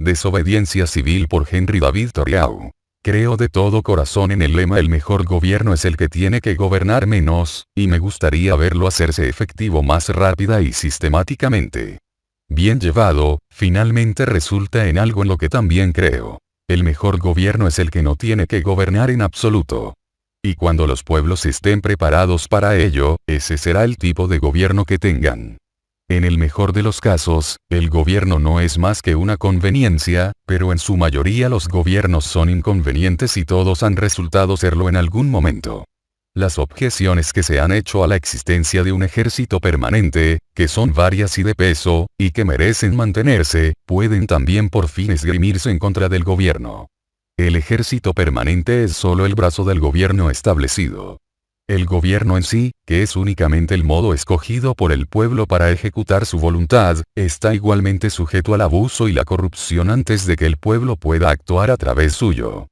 Desobediencia civil por Henry David Thoreau. Creo de todo corazón en el lema "el mejor gobierno es el que tiene que gobernar menos", y me gustaría verlo hacerse efectivo más rápida y sistemáticamente. Bien llevado, finalmente resulta en algo en lo que también creo. El mejor gobierno es el que no tiene que gobernar en absoluto. Y cuando los pueblos estén preparados para ello, ese será el tipo de gobierno que tengan. En el mejor de los casos, el gobierno no es más que una conveniencia, pero en su mayoría los gobiernos son inconvenientes y todos han resultado serlo en algún momento. Las objeciones que se han hecho a la existencia de un ejército permanente, que son varias y de peso, y que merecen mantenerse, pueden también por fin esgrimirse en contra del gobierno. El ejército permanente es solo el brazo del gobierno establecido. El gobierno en sí, que es únicamente el modo escogido por el pueblo para ejecutar su voluntad, está igualmente sujeto al abuso y la corrupción antes de que el pueblo pueda actuar a través suyo.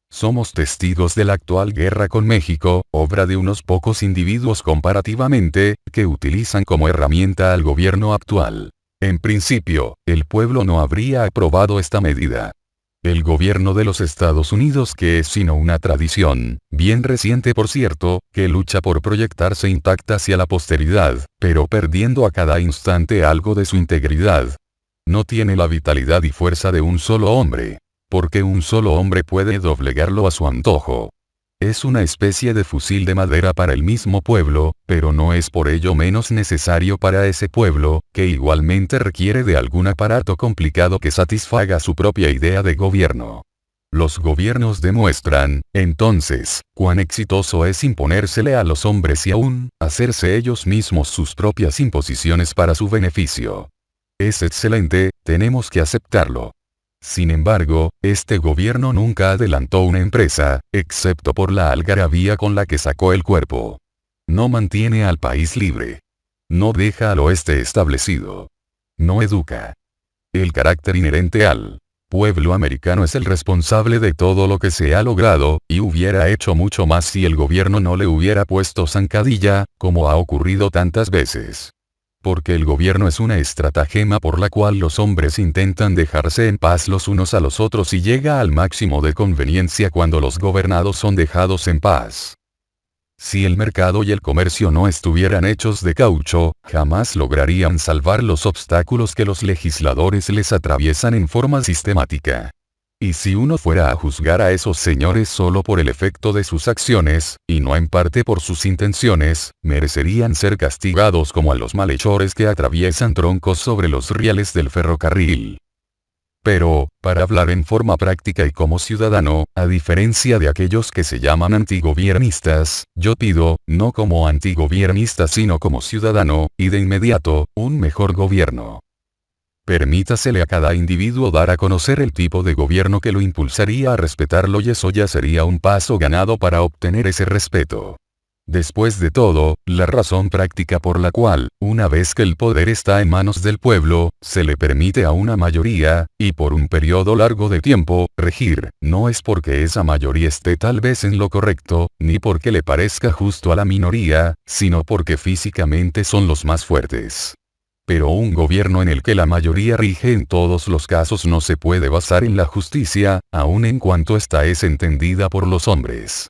Somos testigos de la actual guerra con México, obra de unos pocos individuos comparativamente, que utilizan como herramienta al gobierno actual. En principio, el pueblo no habría aprobado esta medida. El gobierno de los Estados Unidos, que es sino una tradición, bien reciente por cierto, que lucha por proyectarse intacta hacia la posteridad, pero perdiendo a cada instante algo de su integridad. No tiene la vitalidad y fuerza de un solo hombre, porque un solo hombre puede doblegarlo a su antojo. Es una especie de fusil de madera para el mismo pueblo, pero no es por ello menos necesario para ese pueblo, que igualmente requiere de algún aparato complicado que satisfaga su propia idea de gobierno. Los gobiernos demuestran, entonces, cuán exitoso es imponérsele a los hombres y aún, hacerse ellos mismos sus propias imposiciones para su beneficio. Es excelente, tenemos que aceptarlo. Sin embargo, este gobierno nunca adelantó una empresa, excepto por la algarabía con la que sacó el cuerpo. No mantiene al país libre. No deja al oeste establecido. No educa. El carácter inherente al pueblo americano es el responsable de todo lo que se ha logrado, y hubiera hecho mucho más si el gobierno no le hubiera puesto zancadilla, como ha ocurrido tantas veces. Porque el gobierno es una estratagema por la cual los hombres intentan dejarse en paz los unos a los otros y llega al máximo de conveniencia cuando los gobernados son dejados en paz. Si el mercado y el comercio no estuvieran hechos de caucho, jamás lograrían salvar los obstáculos que los legisladores les atraviesan en forma sistemática. Y si uno fuera a juzgar a esos señores solo por el efecto de sus acciones, y no en parte por sus intenciones, merecerían ser castigados como a los malhechores que atraviesan troncos sobre los rieles del ferrocarril. Pero, para hablar en forma práctica y como ciudadano, a diferencia de aquellos que se llaman antigobiernistas, yo pido, no como antigobiernista sino como ciudadano, y de inmediato, un mejor gobierno. Permítasele a cada individuo dar a conocer el tipo de gobierno que lo impulsaría a respetarlo y eso ya sería un paso ganado para obtener ese respeto. Después de todo, la razón práctica por la cual, una vez que el poder está en manos del pueblo, se le permite a una mayoría, y por un periodo largo de tiempo, regir, no es porque esa mayoría esté tal vez en lo correcto, ni porque le parezca justo a la minoría, sino porque físicamente son los más fuertes. Pero un gobierno en el que la mayoría rige en todos los casos no se puede basar en la justicia, aun en cuanto ésta es entendida por los hombres.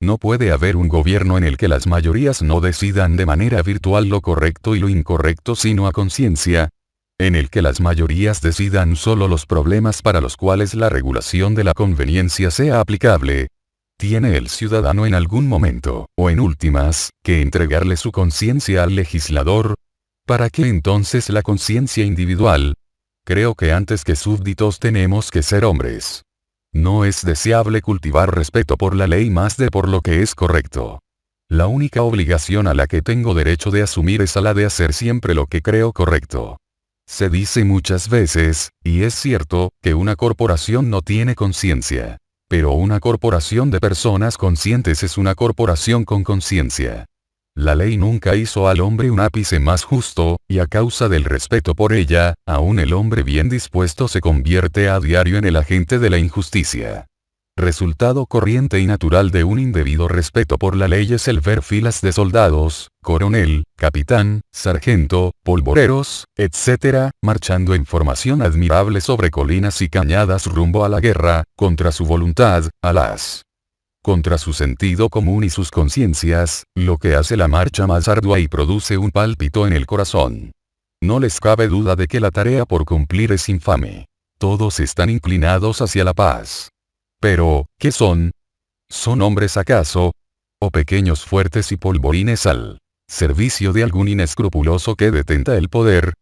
No puede haber un gobierno en el que las mayorías no decidan de manera virtual lo correcto y lo incorrecto sino a conciencia, en el que las mayorías decidan solo los problemas para los cuales la regulación de la conveniencia sea aplicable. Tiene el ciudadano en algún momento, o en últimas, que entregarle su conciencia al legislador. ¿Para qué entonces la conciencia individual? Creo que antes que súbditos tenemos que ser hombres. No es deseable cultivar respeto por la ley más de por lo que es correcto. La única obligación a la que tengo derecho de asumir es a la de hacer siempre lo que creo correcto. Se dice muchas veces, y es cierto, que una corporación no tiene conciencia. Pero una corporación de personas conscientes es una corporación con conciencia. La ley nunca hizo al hombre un ápice más justo, y a causa del respeto por ella, aún el hombre bien dispuesto se convierte a diario en el agente de la injusticia. Resultado corriente y natural de un indebido respeto por la ley es el ver filas de soldados, coronel, capitán, sargento, polvoreros, etc., marchando en formación admirable sobre colinas y cañadas rumbo a la guerra, contra su voluntad, contra su sentido común y sus conciencias, lo que hace la marcha más ardua y produce un pálpito en el corazón. No les cabe duda de que la tarea por cumplir es infame. Todos están inclinados hacia la paz. Pero, ¿qué son? ¿Son hombres acaso? ¿O pequeños fuertes y polvorines al servicio de algún inescrupuloso que detenta el poder?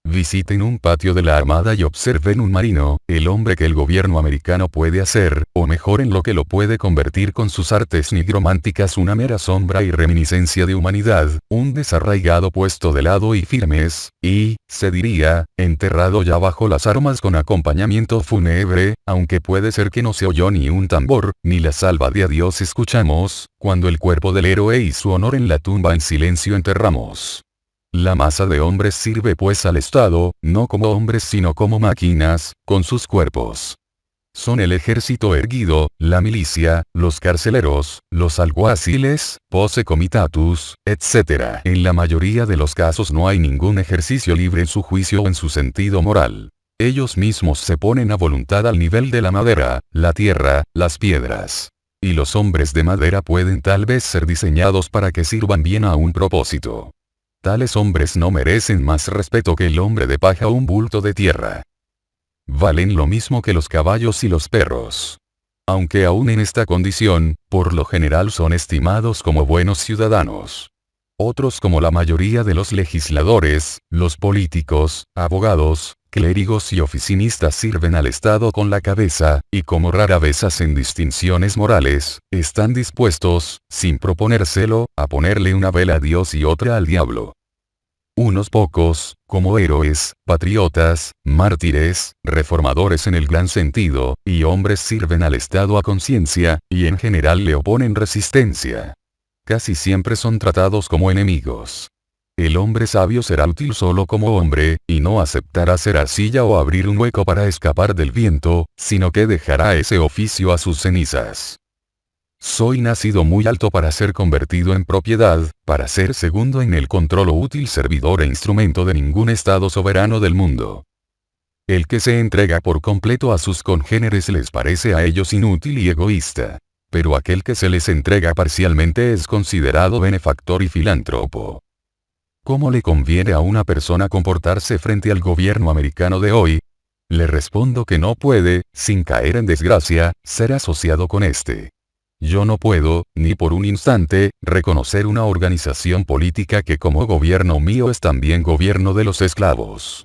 Visiten un patio de la Armada y observen un marino, el hombre que el gobierno americano puede hacer, o mejor en lo que lo puede convertir con sus artes nigrománticas una mera sombra y reminiscencia de humanidad, un desarraigado puesto de lado y firmes, y, se diría, enterrado ya bajo las armas con acompañamiento fúnebre, aunque puede ser que no se oyó ni un tambor, ni la salva de adiós escuchamos, cuando el cuerpo del héroe y su honor en la tumba en silencio enterramos. La masa de hombres sirve pues al Estado, no como hombres sino como máquinas, con sus cuerpos. Son el ejército erguido, la milicia, los carceleros, los alguaciles, posse comitatus, etc. En la mayoría de los casos no hay ningún ejercicio libre en su juicio o en su sentido moral. Ellos mismos se ponen a voluntad al nivel de la madera, la tierra, las piedras. Y los hombres de madera pueden tal vez ser diseñados para que sirvan bien a un propósito. Tales hombres no merecen más respeto que el hombre de paja o un bulto de tierra. Valen lo mismo que los caballos y los perros. Aunque aún en esta condición, por lo general son estimados como buenos ciudadanos. Otros como la mayoría de los legisladores, los políticos, abogados, clérigos y oficinistas sirven al Estado con la cabeza, y como rara vez hacen distinciones morales, están dispuestos, sin proponérselo, a ponerle una vela a Dios y otra al diablo. Unos pocos, como héroes, patriotas, mártires, reformadores en el gran sentido, y hombres sirven al Estado a conciencia, y en general le oponen resistencia. Casi siempre son tratados como enemigos. El hombre sabio será útil solo como hombre, y no aceptará ser arcilla o abrir un hueco para escapar del viento, sino que dejará ese oficio a sus cenizas. Soy nacido muy alto para ser convertido en propiedad, para ser segundo en el control o útil servidor e instrumento de ningún estado soberano del mundo. El que se entrega por completo a sus congéneres les parece a ellos inútil y egoísta. Pero aquel que se les entrega parcialmente es considerado benefactor y filántropo. ¿Cómo le conviene a una persona comportarse frente al gobierno americano de hoy? Le respondo que no puede, sin caer en desgracia, ser asociado con este. Yo no puedo, ni por un instante, reconocer una organización política que como gobierno mío es también gobierno de los esclavos.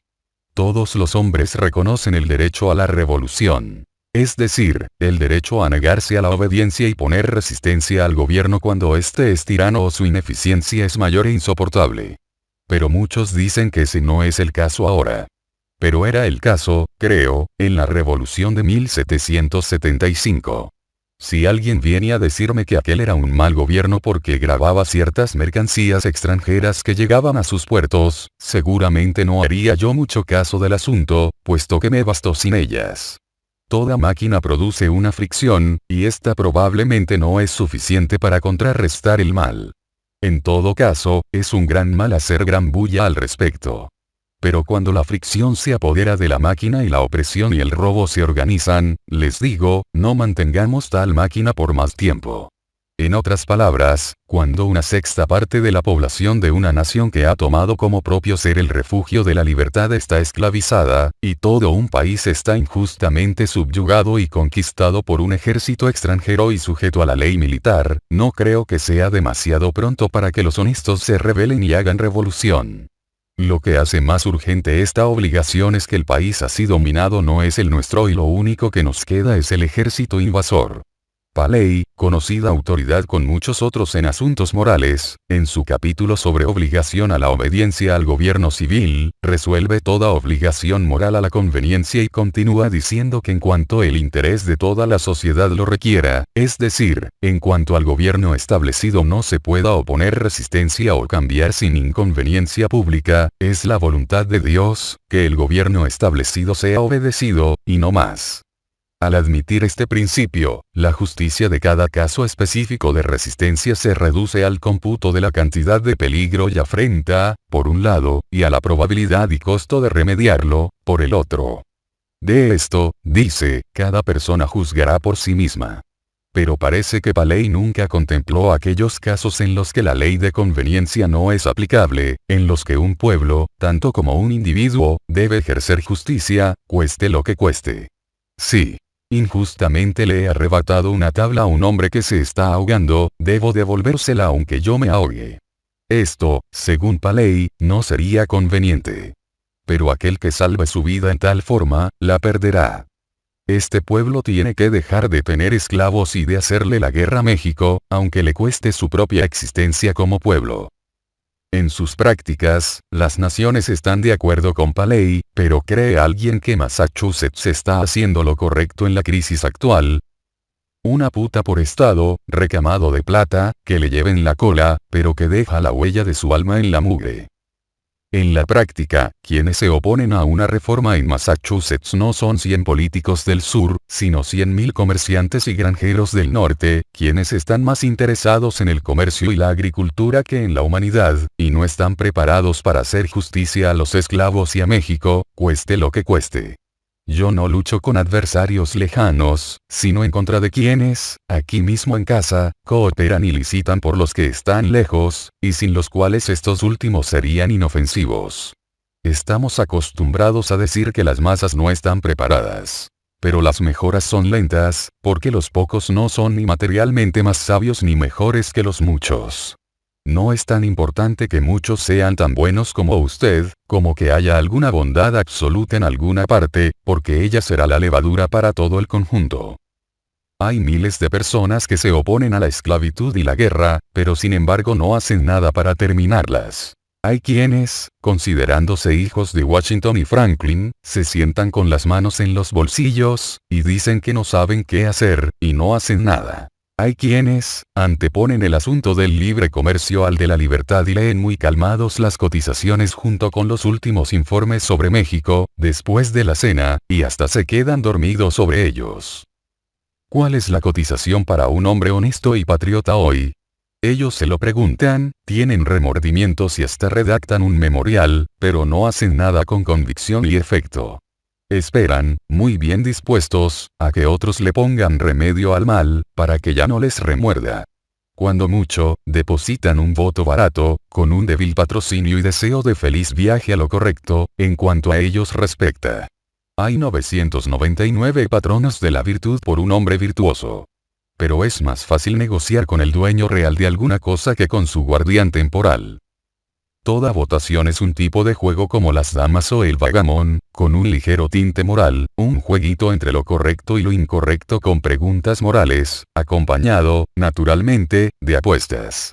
Todos los hombres reconocen el derecho a la revolución. Es decir, el derecho a negarse a la obediencia y poner resistencia al gobierno cuando éste es tirano o su ineficiencia es mayor e insoportable. Pero muchos dicen que ese no es el caso ahora. Pero era el caso, creo, en la revolución de 1775. Si alguien viene a decirme que aquel era un mal gobierno porque gravaba ciertas mercancías extranjeras que llegaban a sus puertos, seguramente no haría yo mucho caso del asunto, puesto que me bastó sin ellas. Toda máquina produce una fricción, y esta probablemente no es suficiente para contrarrestar el mal. En todo caso, es un gran mal hacer gran bulla al respecto. Pero cuando la fricción se apodera de la máquina y la opresión y el robo se organizan, les digo, no mantengamos tal máquina por más tiempo. En otras palabras, cuando una sexta parte de la población de una nación que ha tomado como propio ser el refugio de la libertad está esclavizada, y todo un país está injustamente subyugado y conquistado por un ejército extranjero y sujeto a la ley militar, no creo que sea demasiado pronto para que los honestos se rebelen y hagan revolución. Lo que hace más urgente esta obligación es que el país así dominado no es el nuestro y lo único que nos queda es el ejército invasor. Paley, conocida autoridad con muchos otros en asuntos morales, en su capítulo sobre obligación a la obediencia al gobierno civil, resuelve toda obligación moral a la conveniencia y continúa diciendo que en cuanto el interés de toda la sociedad lo requiera, es decir, en cuanto al gobierno establecido no se pueda oponer resistencia o cambiar sin inconveniencia pública, es la voluntad de Dios, que el gobierno establecido sea obedecido, y no más. Al admitir este principio, la justicia de cada caso específico de resistencia se reduce al cómputo de la cantidad de peligro y afrenta, por un lado, y a la probabilidad y costo de remediarlo, por el otro. De esto, dice, cada persona juzgará por sí misma. Pero parece que Paley nunca contempló aquellos casos en los que la ley de conveniencia no es aplicable, en los que un pueblo, tanto como un individuo, debe ejercer justicia, cueste lo que cueste. Sí. Injustamente le he arrebatado una tabla a un hombre que se está ahogando, debo devolvérsela aunque yo me ahogue. Esto, según Paley, no sería conveniente. Pero aquel que salve su vida en tal forma, la perderá. Este pueblo tiene que dejar de tener esclavos y de hacerle la guerra a México, aunque le cueste su propia existencia como pueblo. En sus prácticas, las naciones están de acuerdo con Paley, pero ¿cree alguien que Massachusetts está haciendo lo correcto en la crisis actual? Una puta por estado, recamado de plata, que le lleven la cola, pero que deja la huella de su alma en la mugre. En la práctica, quienes se oponen a una reforma en Massachusetts no son 100 políticos del sur, sino 100.000 comerciantes y granjeros del norte, quienes están más interesados en el comercio y la agricultura que en la humanidad, y no están preparados para hacer justicia a los esclavos y a México, cueste lo que cueste. Yo no lucho con adversarios lejanos, sino en contra de quienes, aquí mismo en casa, cooperan y licitan por los que están lejos, y sin los cuales estos últimos serían inofensivos. Estamos acostumbrados a decir que las masas no están preparadas. Pero las mejoras son lentas, porque los pocos no son ni materialmente más sabios ni mejores que los muchos. No es tan importante que muchos sean tan buenos como usted, como que haya alguna bondad absoluta en alguna parte, porque ella será la levadura para todo el conjunto. Hay miles de personas que se oponen a la esclavitud y la guerra, pero sin embargo no hacen nada para terminarlas. Hay quienes, considerándose hijos de Washington y Franklin, se sientan con las manos en los bolsillos, y dicen que no saben qué hacer, y no hacen nada. Hay quienes, anteponen el asunto del libre comercio al de la libertad y leen muy calmados las cotizaciones junto con los últimos informes sobre México, después de la cena, y hasta se quedan dormidos sobre ellos. ¿Cuál es la cotización para un hombre honesto y patriota hoy? Ellos se lo preguntan, tienen remordimientos y hasta redactan un memorial, pero no hacen nada con convicción y efecto. Esperan, muy bien dispuestos, a que otros le pongan remedio al mal, para que ya no les remuerda. Cuando mucho, depositan un voto barato, con un débil patrocinio y deseo de feliz viaje a lo correcto, en cuanto a ellos respecta. Hay 999 patronos de la virtud por un hombre virtuoso. Pero es más fácil negociar con el dueño real de alguna cosa que con su guardián temporal. Toda votación es un tipo de juego como las damas o el vagamón, con un ligero tinte moral, un jueguito entre lo correcto y lo incorrecto con preguntas morales, acompañado, naturalmente, de apuestas.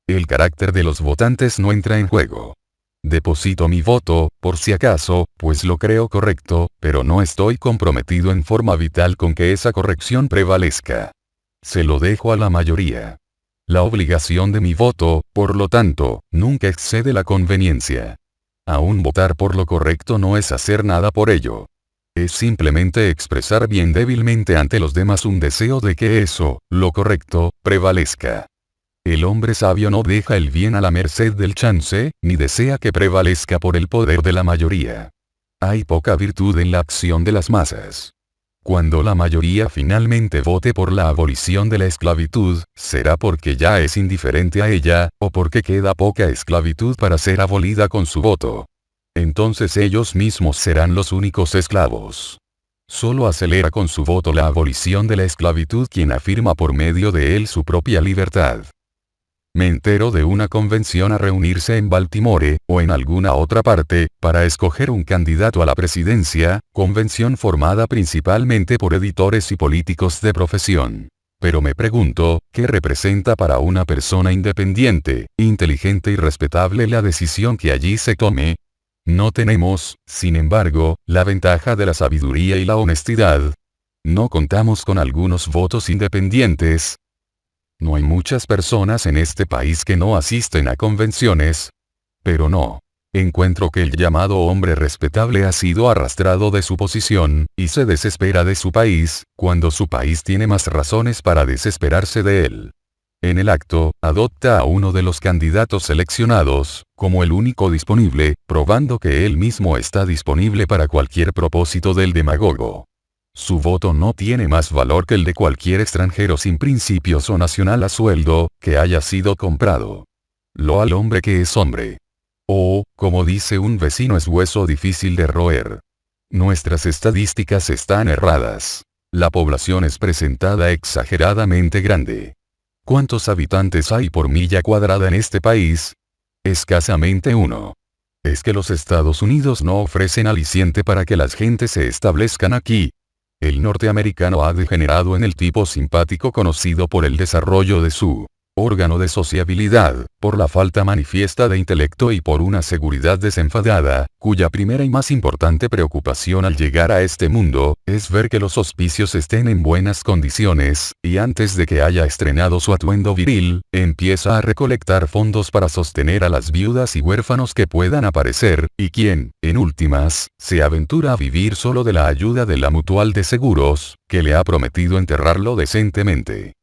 El carácter de los votantes no entra en juego. Deposito mi voto, por si acaso, pues lo creo correcto, pero no estoy comprometido en forma vital con que esa corrección prevalezca. Se lo dejo a la mayoría. La obligación de mi voto, por lo tanto, nunca excede la conveniencia. Aún votar por lo correcto no es hacer nada por ello. Es simplemente expresar bien débilmente ante los demás un deseo de que eso, lo correcto, prevalezca. El hombre sabio no deja el bien a la merced del chance, ni desea que prevalezca por el poder de la mayoría. Hay poca virtud en la acción de las masas. Cuando la mayoría finalmente vote por la abolición de la esclavitud, será porque ya es indiferente a ella, o porque queda poca esclavitud para ser abolida con su voto. Entonces ellos mismos serán los únicos esclavos. Solo acelera con su voto la abolición de la esclavitud quien afirma por medio de él su propia libertad. Me entero de una convención a reunirse en Baltimore, o en alguna otra parte, para escoger un candidato a la presidencia, convención formada principalmente por editores y políticos de profesión. Pero me pregunto, ¿qué representa para una persona independiente, inteligente y respetable la decisión que allí se tome? No tenemos, sin embargo, la ventaja de la sabiduría y la honestidad. No contamos con algunos votos independientes. No hay muchas personas en este país que no asisten a convenciones. Pero no. Encuentro que el llamado hombre respetable ha sido arrastrado de su posición, y se desespera de su país, cuando su país tiene más razones para desesperarse de él. En el acto, adopta a uno de los candidatos seleccionados, como el único disponible, probando que él mismo está disponible para cualquier propósito del demagogo. Su voto no tiene más valor que el de cualquier extranjero sin principios o nacional a sueldo, que haya sido comprado. Lo al hombre que es hombre. O, como dice un vecino, es hueso difícil de roer. Nuestras estadísticas están erradas. La población es presentada exageradamente grande. ¿Cuántos habitantes hay por milla cuadrada en este país? Escasamente 1. ¿Es que los Estados Unidos no ofrecen aliciente para que las gentes se establezcan aquí? El norteamericano ha degenerado en el tipo simpático conocido por el desarrollo de su órgano de sociabilidad, por la falta manifiesta de intelecto y por una seguridad desenfadada, cuya primera y más importante preocupación al llegar a este mundo, es ver que los hospicios estén en buenas condiciones, y antes de que haya estrenado su atuendo viril, empieza a recolectar fondos para sostener a las viudas y huérfanos que puedan aparecer, y quien, en últimas, se aventura a vivir solo de la ayuda de la Mutual de Seguros, que le ha prometido enterrarlo decentemente.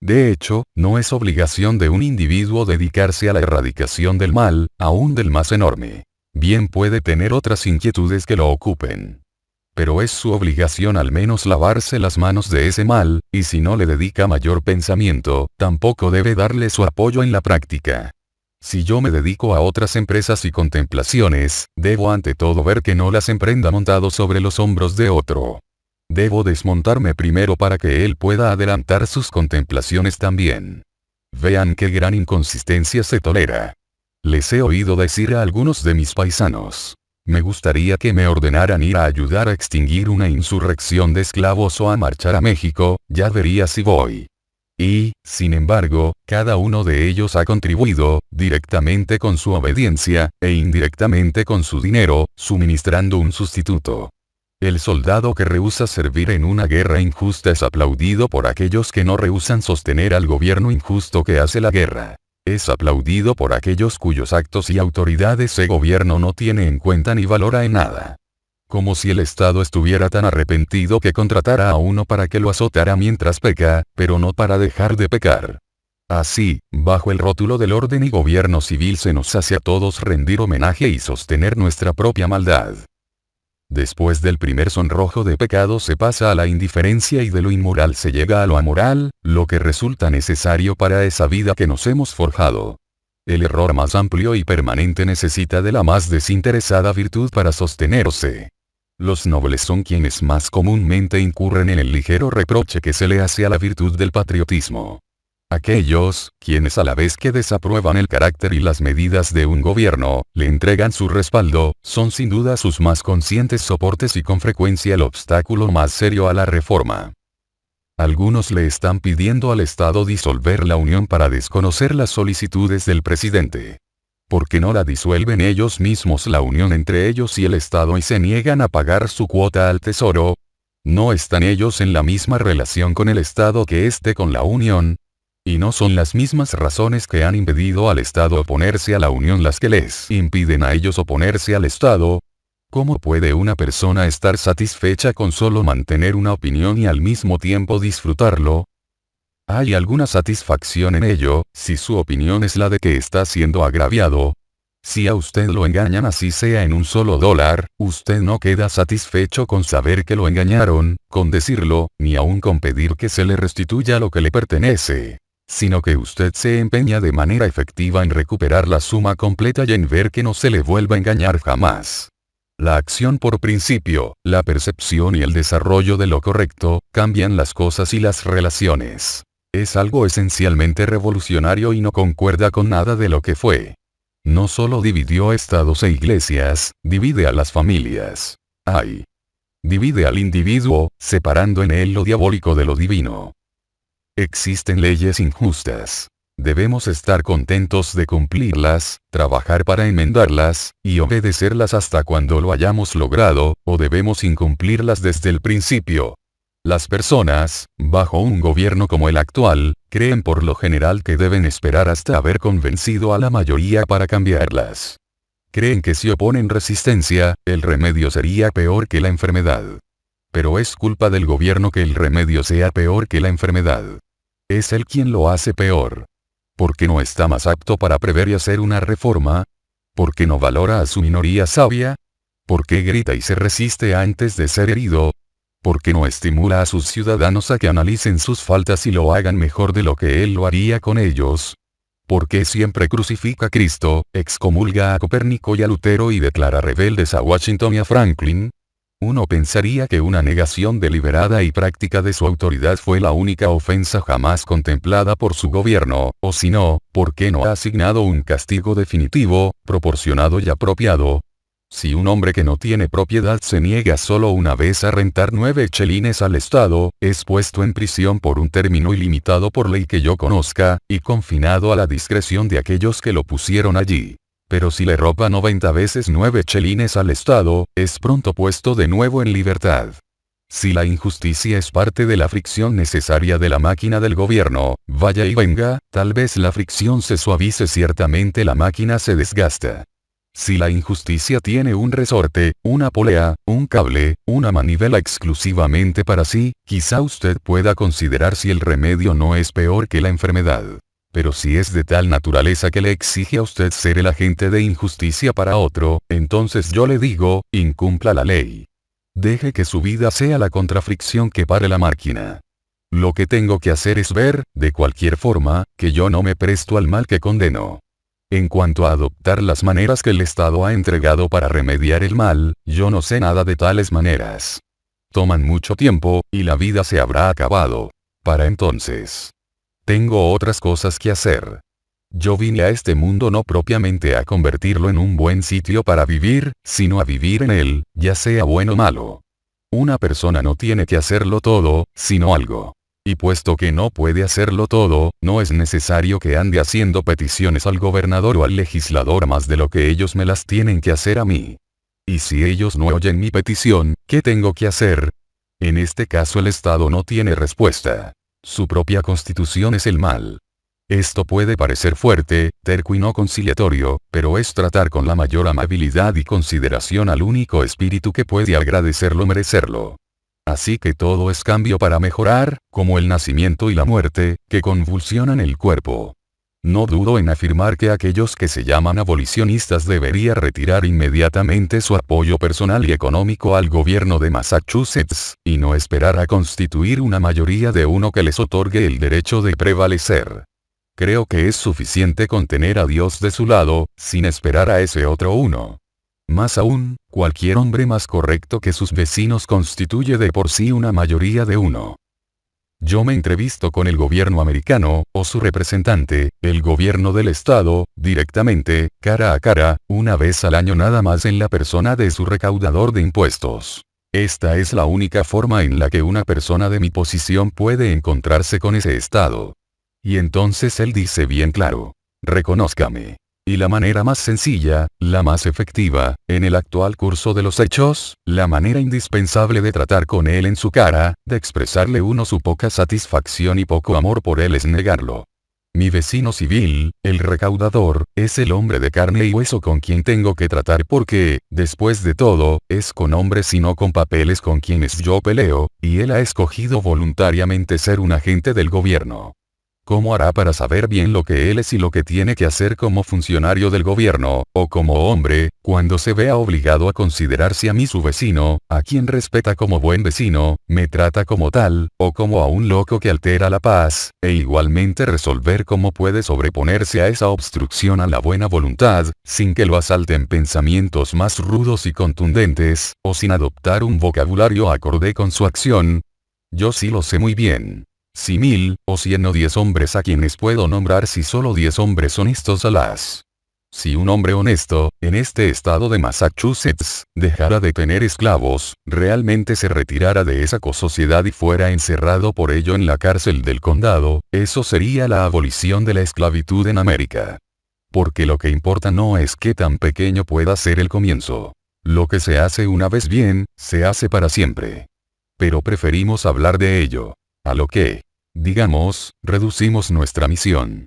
De hecho, no es obligación de un individuo dedicarse a la erradicación del mal, aún del más enorme. Bien puede tener otras inquietudes que lo ocupen. Pero es su obligación al menos lavarse las manos de ese mal, y si no le dedica mayor pensamiento, tampoco debe darle su apoyo en la práctica. Si yo me dedico a otras empresas y contemplaciones, debo ante todo ver que no las emprenda montado sobre los hombros de otro. Debo desmontarme primero para que él pueda adelantar sus contemplaciones también. Vean qué gran inconsistencia se tolera. Les he oído decir a algunos de mis paisanos: me gustaría que me ordenaran ir a ayudar a extinguir una insurrección de esclavos o a marchar a México, ya vería si voy. Y, sin embargo, cada uno de ellos ha contribuido, directamente con su obediencia, e indirectamente con su dinero, suministrando un sustituto. El soldado que rehúsa servir en una guerra injusta es aplaudido por aquellos que no rehúsan sostener al gobierno injusto que hace la guerra. Es aplaudido por aquellos cuyos actos y autoridades ese gobierno no tiene en cuenta ni valora en nada. Como si el Estado estuviera tan arrepentido que contratara a uno para que lo azotara mientras peca, pero no para dejar de pecar. Así, bajo el rótulo del orden y gobierno civil se nos hace a todos rendir homenaje y sostener nuestra propia maldad. Después del primer sonrojo de pecado se pasa a la indiferencia y de lo inmoral se llega a lo amoral, lo que resulta necesario para esa vida que nos hemos forjado. El error más amplio y permanente necesita de la más desinteresada virtud para sostenerse. Los nobles son quienes más comúnmente incurren en el ligero reproche que se le hace a la virtud del patriotismo. Aquellos, quienes a la vez que desaprueban el carácter y las medidas de un gobierno, le entregan su respaldo, son sin duda sus más conscientes soportes y con frecuencia el obstáculo más serio a la reforma. Algunos le están pidiendo al Estado disolver la Unión para desconocer las solicitudes del presidente. ¿Por qué no la disuelven ellos mismos la unión entre ellos y el Estado y se niegan a pagar su cuota al Tesoro? ¿No están ellos en la misma relación con el Estado que éste con la Unión? ¿Y no son las mismas razones que han impedido al Estado oponerse a la Unión las que les impiden a ellos oponerse al Estado? ¿Cómo puede una persona estar satisfecha con solo mantener una opinión y al mismo tiempo disfrutarlo? ¿Hay alguna satisfacción en ello, si su opinión es la de que está siendo agraviado? Si a usted lo engañan así sea en un solo dólar, usted no queda satisfecho con saber que lo engañaron, con decirlo, ni aún con pedir que se le restituya lo que le pertenece, sino que usted se empeña de manera efectiva en recuperar la suma completa y en ver que no se le vuelva a engañar jamás. La acción por principio, la percepción y el desarrollo de lo correcto, cambian las cosas y las relaciones. Es algo esencialmente revolucionario y no concuerda con nada de lo que fue. No solo dividió estados e iglesias, divide a las familias. ¡Ay! Divide al individuo, separando en él lo diabólico de lo divino. Existen leyes injustas. Debemos estar contentos de cumplirlas, trabajar para enmendarlas, y obedecerlas hasta cuando lo hayamos logrado, o debemos incumplirlas desde el principio. Las personas, bajo un gobierno como el actual, creen por lo general que deben esperar hasta haber convencido a la mayoría para cambiarlas. Creen que si oponen resistencia, el remedio sería peor que la enfermedad. Pero es culpa del gobierno que el remedio sea peor que la enfermedad. Es él quien lo hace peor. ¿Por qué no está más apto para prever y hacer una reforma? ¿Por qué no valora a su minoría sabia? ¿Por qué grita y se resiste antes de ser herido? ¿Por qué no estimula a sus ciudadanos a que analicen sus faltas y lo hagan mejor de lo que él lo haría con ellos? ¿Por qué siempre crucifica a Cristo, excomulga a Copérnico y a Lutero y declara rebeldes a Washington y a Franklin? Uno pensaría que una negación deliberada y práctica de su autoridad fue la única ofensa jamás contemplada por su gobierno, o si no, ¿por qué no ha asignado un castigo definitivo, proporcionado y apropiado? Si un hombre que no tiene propiedad se niega solo una vez a rentar 9 chelines al Estado, es puesto en prisión por un término ilimitado por ley que yo conozca, y confinado a la discreción de aquellos que lo pusieron allí. Pero si le roba 90 veces 9 chelines al Estado, es pronto puesto de nuevo en libertad. Si la injusticia es parte de la fricción necesaria de la máquina del gobierno, vaya y venga, tal vez la fricción se suavice, ciertamente la máquina se desgasta. Si la injusticia tiene un resorte, una polea, un cable, una manivela exclusivamente para sí, quizá usted pueda considerar si el remedio no es peor que la enfermedad. Pero si es de tal naturaleza que le exige a usted ser el agente de injusticia para otro, entonces yo le digo, incumpla la ley. Deje que su vida sea la contrafricción que pare la máquina. Lo que tengo que hacer es ver, de cualquier forma, que yo no me presto al mal que condeno. En cuanto a adoptar las maneras que el Estado ha entregado para remediar el mal, yo no sé nada de tales maneras. Toman mucho tiempo, y la vida se habrá acabado. Para entonces. Tengo otras cosas que hacer. Yo vine a este mundo no propiamente a convertirlo en un buen sitio para vivir, sino a vivir en él, ya sea bueno o malo. Una persona no tiene que hacerlo todo, sino algo. Y puesto que no puede hacerlo todo, no es necesario que ande haciendo peticiones al gobernador o al legislador más de lo que ellos me las tienen que hacer a mí. Y si ellos no oyen mi petición, ¿qué tengo que hacer? En este caso el Estado no tiene respuesta. Su propia constitución es el mal. Esto puede parecer fuerte, terco y no conciliatorio, pero es tratar con la mayor amabilidad y consideración al único espíritu que puede agradecerlo, merecerlo. Así que todo es cambio para mejorar, como el nacimiento y la muerte, que convulsionan el cuerpo. No dudo en afirmar que aquellos que se llaman abolicionistas deberían retirar inmediatamente su apoyo personal y económico al gobierno de Massachusetts, y no esperar a constituir una mayoría de uno que les otorgue el derecho de prevalecer. Creo que es suficiente con tener a Dios de su lado, sin esperar a ese otro uno. Más aún, cualquier hombre más correcto que sus vecinos constituye de por sí una mayoría de uno. Yo me entrevisto con el gobierno americano, o su representante, el gobierno del estado, directamente, cara a cara, una vez al año nada más en la persona de su recaudador de impuestos. Esta es la única forma en la que una persona de mi posición puede encontrarse con ese estado. Y entonces él dice bien claro, reconózcame. Y la manera más sencilla, la más efectiva, en el actual curso de los hechos, la manera indispensable de tratar con él en su cara, de expresarle uno su poca satisfacción y poco amor por él es negarlo. Mi vecino civil, el recaudador, es el hombre de carne y hueso con quien tengo que tratar porque, después de todo, es con hombres y no con papeles con quienes yo peleo, y él ha escogido voluntariamente ser un agente del gobierno. ¿Cómo hará para saber bien lo que él es y lo que tiene que hacer como funcionario del gobierno, o como hombre, cuando se vea obligado a considerarse a mí su vecino, a quien respeta como buen vecino, me trata como tal, o como a un loco que altera la paz, e igualmente resolver cómo puede sobreponerse a esa obstrucción a la buena voluntad, sin que lo asalten pensamientos más rudos y contundentes, o sin adoptar un vocabulario acorde con su acción? Yo sí lo sé muy bien. Si 1000, o 100 o 10 hombres a quienes puedo nombrar, si solo 10 hombres honestos alas. Si un hombre honesto, en este estado de Massachusetts, dejara de tener esclavos, realmente se retirara de esa sociedad y fuera encerrado por ello en la cárcel del condado, eso sería la abolición de la esclavitud en América. Porque lo que importa no es qué tan pequeño pueda ser el comienzo. Lo que se hace una vez bien, se hace para siempre. Pero preferimos hablar de ello. A lo que, digamos, reducimos nuestra misión.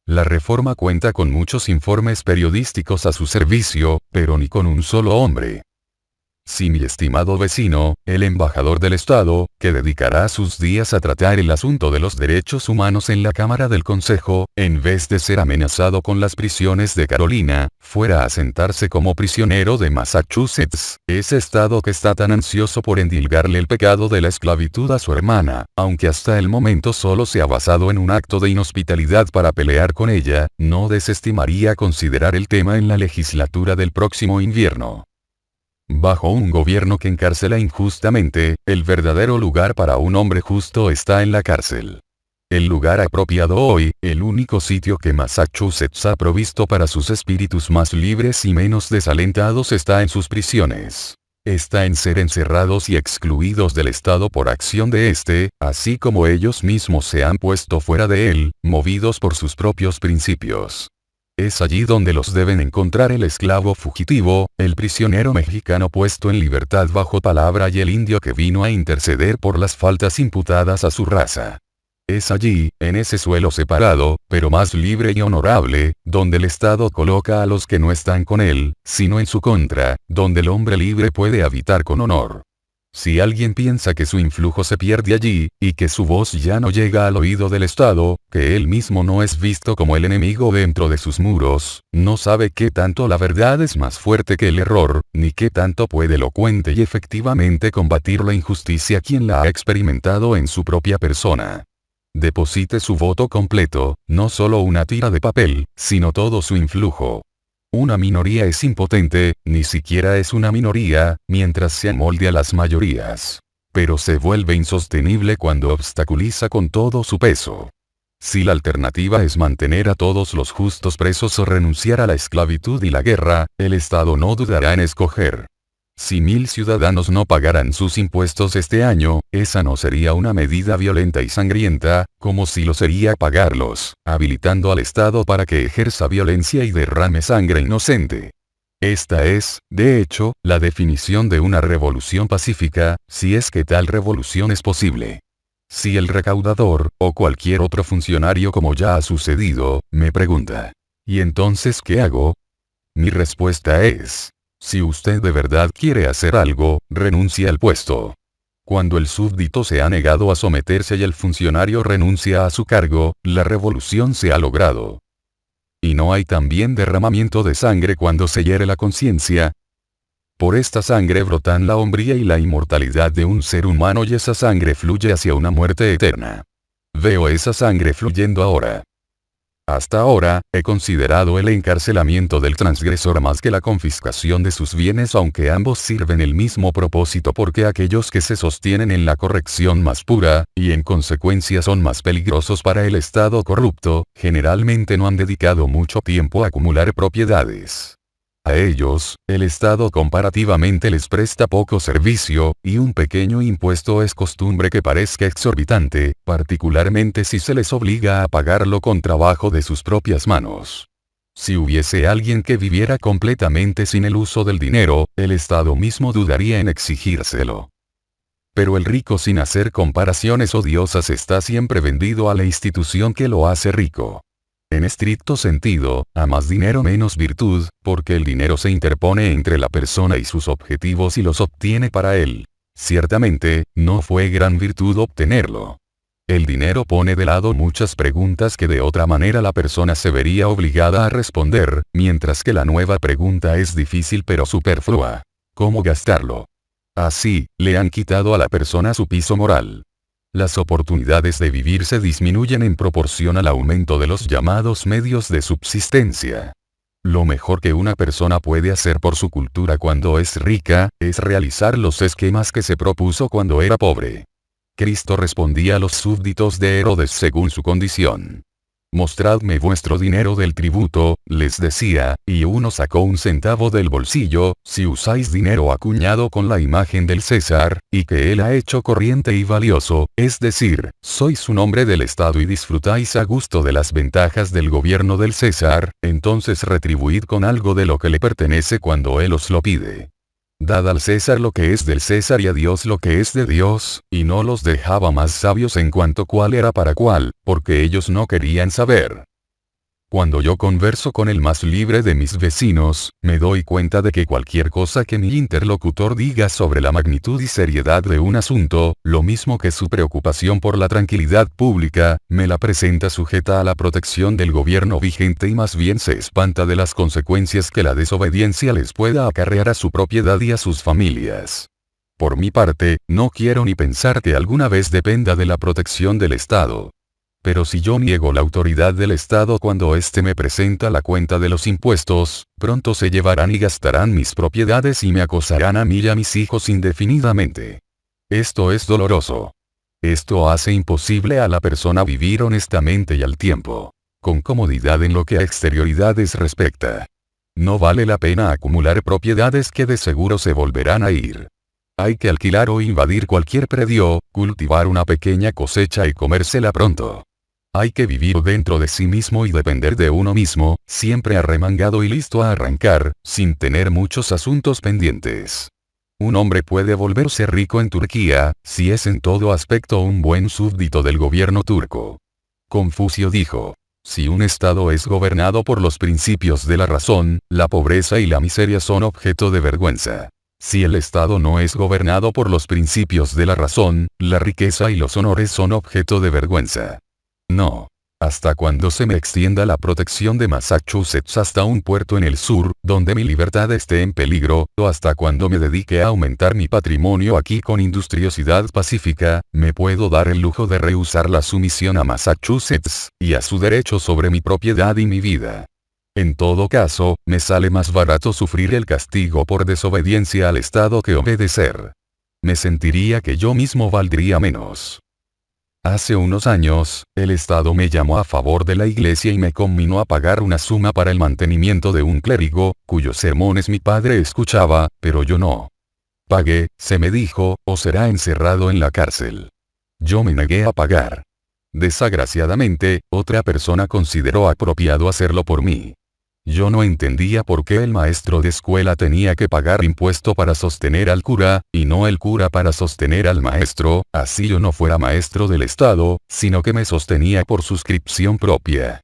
La Reforma cuenta con muchos informes periodísticos a su servicio, pero ni con un solo hombre. Si mi estimado vecino, el embajador del Estado, que dedicará sus días a tratar el asunto de los derechos humanos en la Cámara del Consejo, en vez de ser amenazado con las prisiones de Carolina, fuera a sentarse como prisionero de Massachusetts, ese estado que está tan ansioso por endilgarle el pecado de la esclavitud a su hermana, aunque hasta el momento solo se ha basado en un acto de inhospitalidad para pelear con ella, no desestimaría considerar el tema en la legislatura del próximo invierno. Bajo un gobierno que encarcela injustamente, el verdadero lugar para un hombre justo está en la cárcel. El lugar apropiado hoy, el único sitio que Massachusetts ha provisto para sus espíritus más libres y menos desalentados está en sus prisiones. Está en ser encerrados y excluidos del Estado por acción de éste, así como ellos mismos se han puesto fuera de él, movidos por sus propios principios. Es allí donde los deben encontrar el esclavo fugitivo, el prisionero mexicano puesto en libertad bajo palabra y el indio que vino a interceder por las faltas imputadas a su raza. Es allí, en ese suelo separado, pero más libre y honorable, donde el Estado coloca a los que no están con él, sino en su contra, donde el hombre libre puede habitar con honor. Si alguien piensa que su influjo se pierde allí, y que su voz ya no llega al oído del Estado, que él mismo no es visto como el enemigo dentro de sus muros, no sabe qué tanto la verdad es más fuerte que el error, ni qué tanto puede elocuente y efectivamente combatir la injusticia quien la ha experimentado en su propia persona. Deposite su voto completo, no solo una tira de papel, sino todo su influjo. Una minoría es impotente, ni siquiera es una minoría, mientras se amolde a las mayorías. Pero se vuelve insostenible cuando obstaculiza con todo su peso. Si la alternativa es mantener a todos los justos presos o renunciar a la esclavitud y la guerra, el Estado no dudará en escoger. Si 1000 ciudadanos no pagaran sus impuestos este año, esa no sería una medida violenta y sangrienta, como si lo sería pagarlos, habilitando al Estado para que ejerza violencia y derrame sangre inocente. Esta es, de hecho, la definición de una revolución pacífica, si es que tal revolución es posible. Si el recaudador, o cualquier otro funcionario como ya ha sucedido, me pregunta, ¿y entonces qué hago? Mi respuesta es, si usted de verdad quiere hacer algo, renuncie al puesto. Cuando el súbdito se ha negado a someterse y el funcionario renuncia a su cargo, la revolución se ha logrado. ¿Y no hay también derramamiento de sangre cuando se hiere la conciencia? Por esta sangre brotan la hombría y la inmortalidad de un ser humano y esa sangre fluye hacia una muerte eterna. Veo esa sangre fluyendo ahora. Hasta ahora, he considerado el encarcelamiento del transgresor más que la confiscación de sus bienes, aunque ambos sirven el mismo propósito porque aquellos que se sostienen en la corrección más pura, y en consecuencia son más peligrosos para el Estado corrupto, generalmente no han dedicado mucho tiempo a acumular propiedades. A ellos, el Estado comparativamente les presta poco servicio, y un pequeño impuesto es costumbre que parezca exorbitante, particularmente si se les obliga a pagarlo con trabajo de sus propias manos. Si hubiese alguien que viviera completamente sin el uso del dinero, el Estado mismo dudaría en exigírselo. Pero el rico, sin hacer comparaciones odiosas, está siempre vendido a la institución que lo hace rico. En estricto sentido, a más dinero menos virtud, porque el dinero se interpone entre la persona y sus objetivos y los obtiene para él. Ciertamente, no fue gran virtud obtenerlo. El dinero pone de lado muchas preguntas que de otra manera la persona se vería obligada a responder, mientras que la nueva pregunta es difícil pero superflua. ¿Cómo gastarlo? Así, le han quitado a la persona su piso moral. Las oportunidades de vivir se disminuyen en proporción al aumento de los llamados medios de subsistencia. Lo mejor que una persona puede hacer por su cultura cuando es rica, es realizar los esquemas que se propuso cuando era pobre. Cristo respondía a los súbditos de Herodes según su condición. Mostradme vuestro dinero del tributo, les decía, y uno sacó un centavo del bolsillo, si usáis dinero acuñado con la imagen del César, y que él ha hecho corriente y valioso, es decir, sois un hombre del Estado y disfrutáis a gusto de las ventajas del gobierno del César, entonces retribuid con algo de lo que le pertenece cuando él os lo pide. Dad al César lo que es del César y a Dios lo que es de Dios, y no los dejaba más sabios en cuanto cuál era para cuál, porque ellos no querían saber. Cuando yo converso con el más libre de mis vecinos, me doy cuenta de que cualquier cosa que mi interlocutor diga sobre la magnitud y seriedad de un asunto, lo mismo que su preocupación por la tranquilidad pública, me la presenta sujeta a la protección del gobierno vigente y más bien se espanta de las consecuencias que la desobediencia les pueda acarrear a su propiedad y a sus familias. Por mi parte, no quiero ni pensar que alguna vez dependa de la protección del Estado. Pero si yo niego la autoridad del Estado cuando éste me presenta la cuenta de los impuestos, pronto se llevarán y gastarán mis propiedades y me acosarán a mí y a mis hijos indefinidamente. Esto es doloroso. Esto hace imposible a la persona vivir honestamente y al tiempo, con comodidad en lo que a exterioridades respecta. No vale la pena acumular propiedades que de seguro se volverán a ir. Hay que alquilar o invadir cualquier predio, cultivar una pequeña cosecha y comérsela pronto. Hay que vivir dentro de sí mismo y depender de uno mismo, siempre arremangado y listo a arrancar, sin tener muchos asuntos pendientes. Un hombre puede volverse rico en Turquía, si es en todo aspecto un buen súbdito del gobierno turco. Confucio dijo: si un Estado es gobernado por los principios de la razón, la pobreza y la miseria son objeto de vergüenza. Si el Estado no es gobernado por los principios de la razón, la riqueza y los honores son objeto de vergüenza. No. Hasta cuando se me extienda la protección de Massachusetts hasta un puerto en el sur, donde mi libertad esté en peligro, o hasta cuando me dedique a aumentar mi patrimonio aquí con industriosidad pacífica, me puedo dar el lujo de rehusar la sumisión a Massachusetts, y a su derecho sobre mi propiedad y mi vida. En todo caso, me sale más barato sufrir el castigo por desobediencia al Estado que obedecer. Me sentiría que yo mismo valdría menos. Hace unos años, el Estado me llamó a favor de la iglesia y me conminó a pagar una suma para el mantenimiento de un clérigo, cuyos sermones mi padre escuchaba, pero yo no. Pague, se me dijo, o será encerrado en la cárcel. Yo me negué a pagar. Desgraciadamente, otra persona consideró apropiado hacerlo por mí. Yo no entendía por qué el maestro de escuela tenía que pagar impuesto para sostener al cura, y no el cura para sostener al maestro, así yo no fuera maestro del Estado, sino que me sostenía por suscripción propia.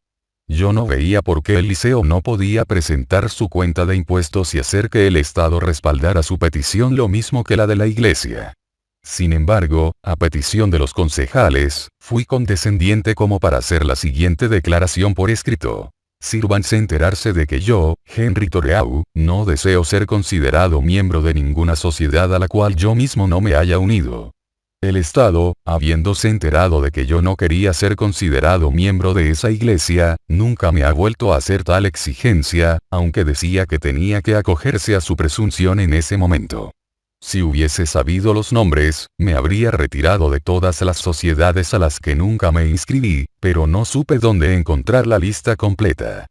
Yo no veía por qué el liceo no podía presentar su cuenta de impuestos y hacer que el Estado respaldara su petición lo mismo que la de la iglesia. Sin embargo, a petición de los concejales, fui condescendiente como para hacer la siguiente declaración por escrito. Sírvanse enterarse de que yo, Henry Toreau, no deseo ser considerado miembro de ninguna sociedad a la cual yo mismo no me haya unido. El Estado, habiéndose enterado de que yo no quería ser considerado miembro de esa iglesia, nunca me ha vuelto a hacer tal exigencia, aunque decía que tenía que acogerse a su presunción en ese momento. Si hubiese sabido los nombres, me habría retirado de todas las sociedades a las que nunca me inscribí, pero no supe dónde encontrar la lista completa.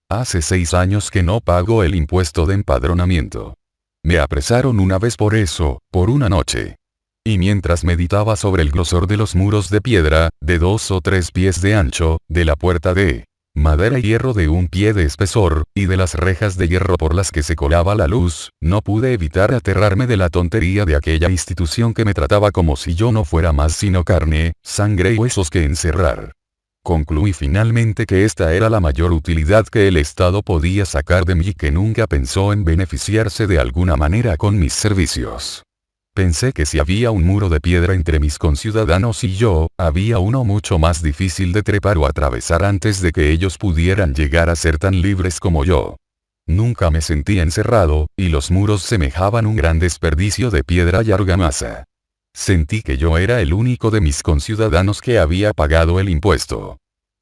Hace 6 años que no pago el impuesto de empadronamiento. Me apresaron una vez por eso, por una noche. Y mientras meditaba sobre el grosor de los muros de piedra, de 2 o 3 pies de ancho, de la puerta de madera y hierro de 1 pie de espesor, y de las rejas de hierro por las que se colaba la luz, no pude evitar aterrarme de la tontería de aquella institución que me trataba como si yo no fuera más sino carne, sangre y huesos que encerrar. Concluí finalmente que esta era la mayor utilidad que el Estado podía sacar de mí y que nunca pensó en beneficiarse de alguna manera con mis servicios. Pensé que si había un muro de piedra entre mis conciudadanos y yo, había uno mucho más difícil de trepar o atravesar antes de que ellos pudieran llegar a ser tan libres como yo. Nunca me sentí encerrado, y los muros semejaban un gran desperdicio de piedra y argamasa. Sentí que yo era el único de mis conciudadanos que había pagado el impuesto.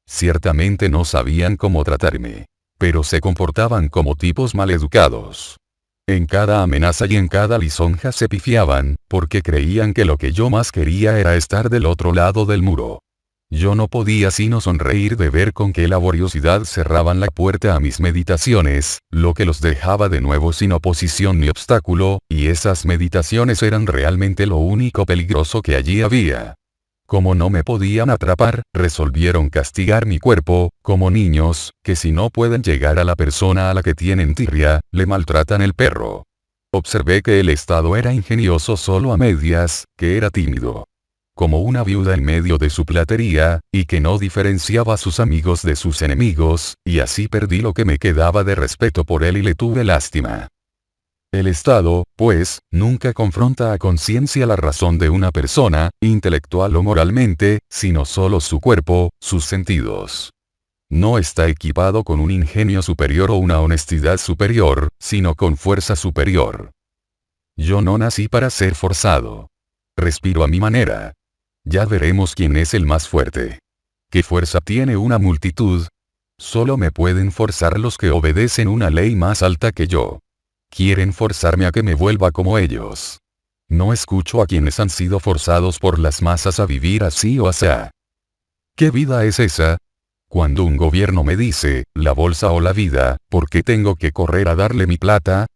Ciertamente no sabían cómo tratarme, pero se comportaban como tipos maleducados. En cada amenaza y en cada lisonja se pifiaban, porque creían que lo que yo más quería era estar del otro lado del muro. Yo no podía sino sonreír de ver con qué laboriosidad cerraban la puerta a mis meditaciones, lo que los dejaba de nuevo sin oposición ni obstáculo, y esas meditaciones eran realmente lo único peligroso que allí había. Como no me podían atrapar, resolvieron castigar mi cuerpo, como niños, que si no pueden llegar a la persona a la que tienen tirria, le maltratan el perro. Observé que el Estado era ingenioso solo a medias, que era tímido. como una viuda en medio de su platería, y que no diferenciaba a sus amigos de sus enemigos, y así perdí lo que me quedaba de respeto por él y le tuve lástima. El Estado, pues, nunca confronta a conciencia la razón de una persona, intelectual o moralmente, sino solo su cuerpo, sus sentidos. No está equipado con un ingenio superior o una honestidad superior, sino con fuerza superior. Yo no nací para ser forzado. Respiro a mi manera. Ya veremos quién es el más fuerte. ¿Qué fuerza tiene una multitud? Solo me pueden forzar los que obedecen una ley más alta que yo. Quieren forzarme a que me vuelva como ellos. No escucho a quienes han sido forzados por las masas a vivir así o asá. ¿Qué vida es esa? Cuando un gobierno me dice, la bolsa o la vida, ¿por qué tengo que correr a darle mi plata?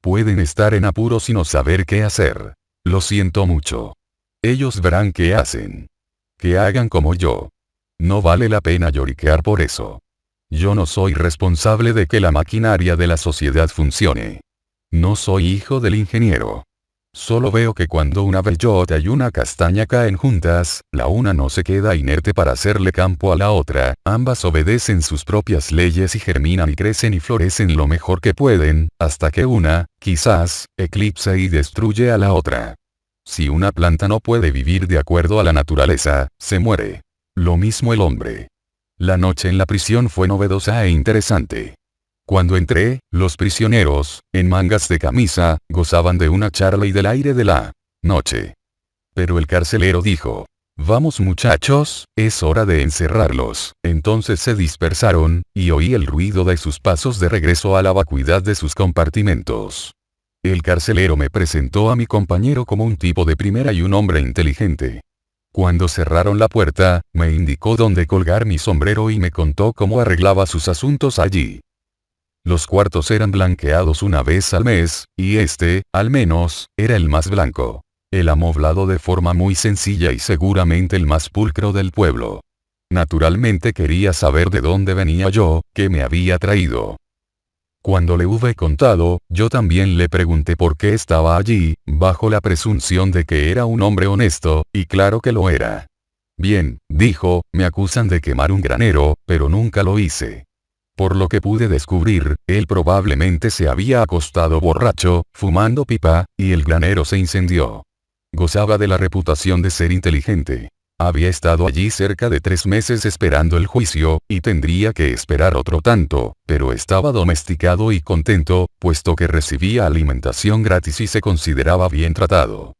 Pueden estar en apuros y no saber qué hacer. Lo siento mucho. Ellos verán qué hacen. Que hagan como yo. No vale la pena lloriquear por eso. Yo no soy responsable de que la maquinaria de la sociedad funcione. No soy hijo del ingeniero. Solo veo que cuando una bellota y una castaña caen juntas, la una no se queda inerte para hacerle campo a la otra, ambas obedecen sus propias leyes y germinan y crecen y florecen lo mejor que pueden, hasta que una, quizás, eclipsa y destruye a la otra. Si una planta no puede vivir de acuerdo a la naturaleza, se muere. Lo mismo el hombre. La noche en la prisión fue novedosa e interesante. Cuando entré, los prisioneros, en mangas de camisa, gozaban de una charla y del aire de la noche. Pero el carcelero dijo: «Vamos muchachos, es hora de encerrarlos». Entonces se dispersaron, y oí el ruido de sus pasos de regreso a la vacuidad de sus compartimentos. El carcelero me presentó a mi compañero como un tipo de primera y un hombre inteligente. Cuando cerraron la puerta, me indicó dónde colgar mi sombrero y me contó cómo arreglaba sus asuntos allí. Los cuartos eran blanqueados una vez al mes, y este, al menos, era el más blanco. El amoblado de forma muy sencilla y seguramente el más pulcro del pueblo. Naturalmente quería saber de dónde venía yo, qué me había traído. Cuando le hube contado, yo también le pregunté por qué estaba allí, bajo la presunción de que era un hombre honesto, y claro que lo era. Bien, dijo, me acusan de quemar un granero, pero nunca lo hice. Por lo que pude descubrir, él probablemente se había acostado borracho, fumando pipa, y el granero se incendió. Gozaba de la reputación de ser inteligente. Había estado allí cerca de 3 meses esperando el juicio, y tendría que esperar otro tanto, pero estaba domesticado y contento, puesto que recibía alimentación gratis y se consideraba bien tratado.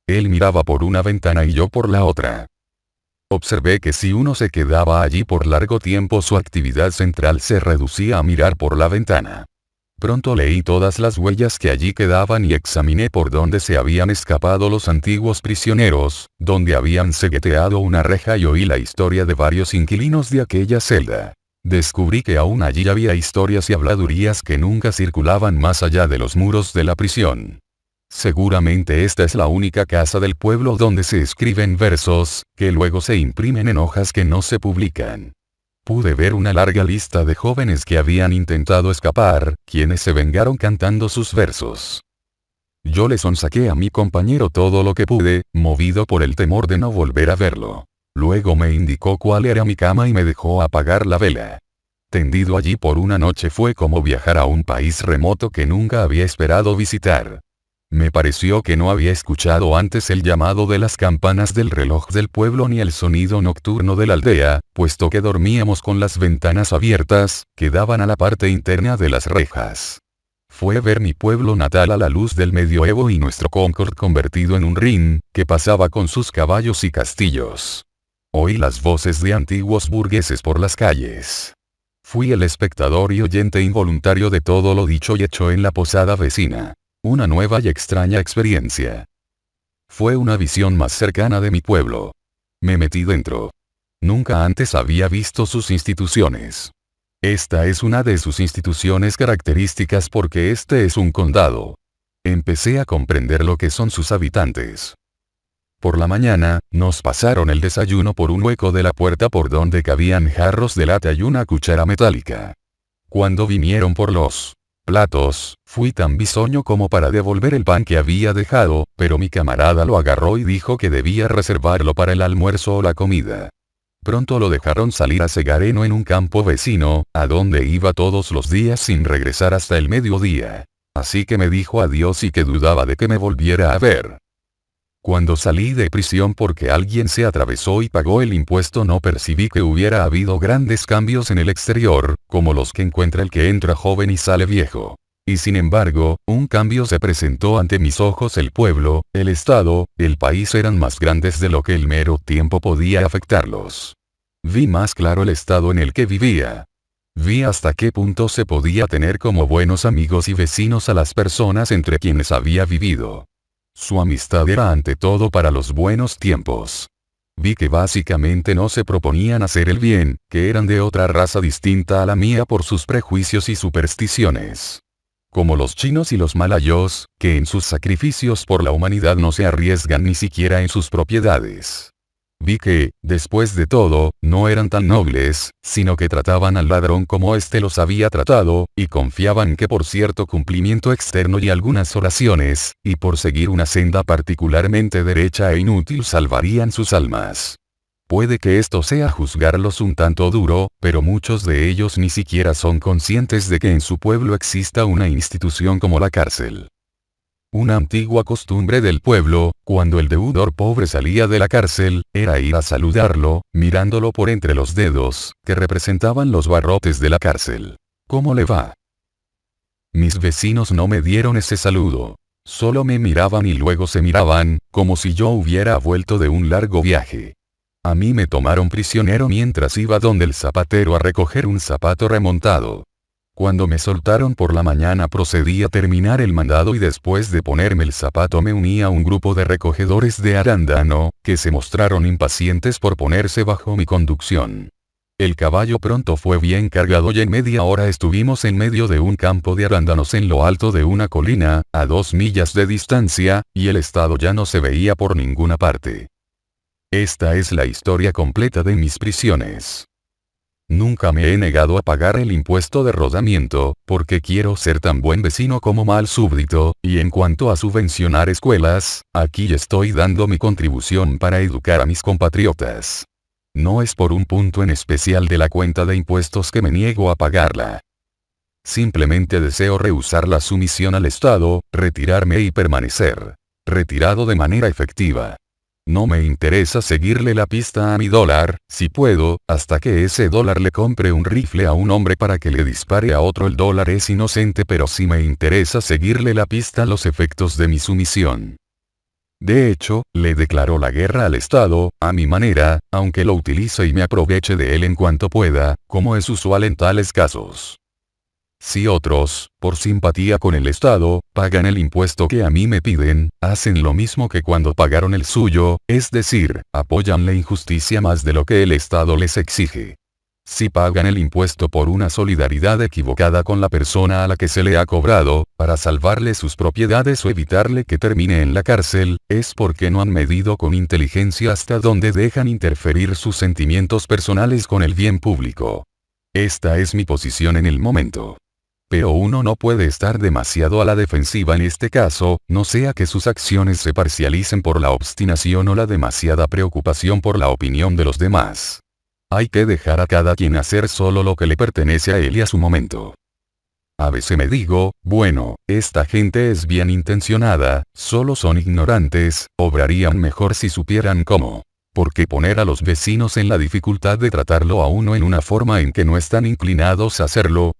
Él miraba por una ventana y yo por la otra. Observé que si uno se quedaba allí por largo tiempo su actividad central se reducía a mirar por la ventana. Pronto leí todas las huellas que allí quedaban y examiné por dónde se habían escapado los antiguos prisioneros, donde habían cegueteado una reja y oí la historia de varios inquilinos de aquella celda. Descubrí que aún allí había historias y habladurías que nunca circulaban más allá de los muros de la prisión. Seguramente esta es la única casa del pueblo donde se escriben versos, que luego se imprimen en hojas que no se publican. Pude ver una larga lista de jóvenes que habían intentado escapar, quienes se vengaron cantando sus versos. Yo le sonsaqué a mi compañero todo lo que pude, movido por el temor de no volver a verlo. Luego me indicó cuál era mi cama y me dejó apagar la vela. Tendido allí por una noche fue como viajar a un país remoto que nunca había esperado visitar. Me pareció que no había escuchado antes el llamado de las campanas del reloj del pueblo ni el sonido nocturno de la aldea, puesto que dormíamos con las ventanas abiertas, que daban a la parte interna de las rejas. Fue ver mi pueblo natal a la luz del medioevo y nuestro Concord convertido en un Rin, que pasaba con sus caballos y castillos. Oí las voces de antiguos burgueses por las calles. Fui el espectador y oyente involuntario de todo lo dicho y hecho en la posada vecina. Una nueva y extraña experiencia. Fue una visión más cercana de mi pueblo. Me metí dentro. Nunca antes había visto sus instituciones. Esta es una de sus instituciones características porque este es un condado. Empecé a comprender lo que son sus habitantes. Por la mañana, nos pasaron el desayuno por un hueco de la puerta por donde cabían jarros de lata y una cuchara metálica. Cuando vinieron por los platos, fui tan bisoño como para devolver el pan que había dejado, pero mi camarada lo agarró y dijo que debía reservarlo para el almuerzo o la comida. Pronto lo dejaron salir a segar heno en un campo vecino, a donde iba todos los días sin regresar hasta el mediodía. Así que me dijo adiós y que dudaba de que me volviera a ver. Cuando salí de prisión porque alguien se atravesó y pagó el impuesto, no percibí que hubiera habido grandes cambios en el exterior, como los que encuentra el que entra joven y sale viejo. Y sin embargo, un cambio se presentó ante mis ojos. El pueblo, el estado, el país eran más grandes de lo que el mero tiempo podía afectarlos. Vi más claro el estado en el que vivía. Vi hasta qué punto se podía tener como buenos amigos y vecinos a las personas entre quienes había vivido. Su amistad era ante todo para los buenos tiempos. Vi que básicamente no se proponían hacer el bien, que eran de otra raza distinta a la mía por sus prejuicios y supersticiones. Como los chinos y los malayos, que en sus sacrificios por la humanidad no se arriesgan ni siquiera en sus propiedades. Vi que, después de todo, no eran tan nobles, sino que trataban al ladrón como éste los había tratado, y confiaban que por cierto cumplimiento externo y algunas oraciones, y por seguir una senda particularmente derecha e inútil salvarían sus almas. Puede que esto sea juzgarlos un tanto duro, pero muchos de ellos ni siquiera son conscientes de que en su pueblo exista una institución como la cárcel. Una antigua costumbre del pueblo, cuando el deudor pobre salía de la cárcel, era ir a saludarlo, mirándolo por entre los dedos, que representaban los barrotes de la cárcel. ¿Cómo le va? Mis vecinos no me dieron ese saludo. Solo me miraban y luego se miraban, como si yo hubiera vuelto de un largo viaje. A mí me tomaron prisionero mientras iba donde el zapatero a recoger un zapato remontado. Cuando me soltaron por la mañana procedí a terminar el mandado y después de ponerme el zapato me uní a un grupo de recogedores de arándano, que se mostraron impacientes por ponerse bajo mi conducción. El caballo pronto fue bien cargado y en media hora estuvimos en medio de un campo de arándanos en lo alto de una colina, a 2 millas de distancia, y el estado ya no se veía por ninguna parte. Esta es la historia completa de mis prisiones. Nunca me he negado a pagar el impuesto de rodamiento, porque quiero ser tan buen vecino como mal súbdito, y en cuanto a subvencionar escuelas, aquí estoy dando mi contribución para educar a mis compatriotas. No es por un punto en especial de la cuenta de impuestos que me niego a pagarla. Simplemente deseo rehusar la sumisión al Estado, retirarme y permanecer retirado de manera efectiva. No me interesa seguirle la pista a mi dólar, si puedo, hasta que ese dólar le compre un rifle a un hombre para que le dispare a otro. El dólar es inocente, pero sí me interesa seguirle la pista a los efectos de mi sumisión. De hecho, le declaro la guerra al Estado, a mi manera, aunque lo utilice y me aproveche de él en cuanto pueda, como es usual en tales casos. Si otros, por simpatía con el Estado, pagan el impuesto que a mí me piden, hacen lo mismo que cuando pagaron el suyo, es decir, apoyan la injusticia más de lo que el Estado les exige. Si pagan el impuesto por una solidaridad equivocada con la persona a la que se le ha cobrado, para salvarle sus propiedades o evitarle que termine en la cárcel, es porque no han medido con inteligencia hasta dónde dejan interferir sus sentimientos personales con el bien público. Esta es mi posición en el momento. Pero uno no puede estar demasiado a la defensiva en este caso, no sea que sus acciones se parcialicen por la obstinación o la demasiada preocupación por la opinión de los demás. Hay que dejar a cada quien hacer solo lo que le pertenece a él y a su momento. A veces me digo, bueno, esta gente es bien intencionada, solo son ignorantes, obrarían mejor si supieran cómo. ¿Por qué poner a los vecinos en la dificultad de tratarlo a uno en una forma en que no están inclinados a hacerlo?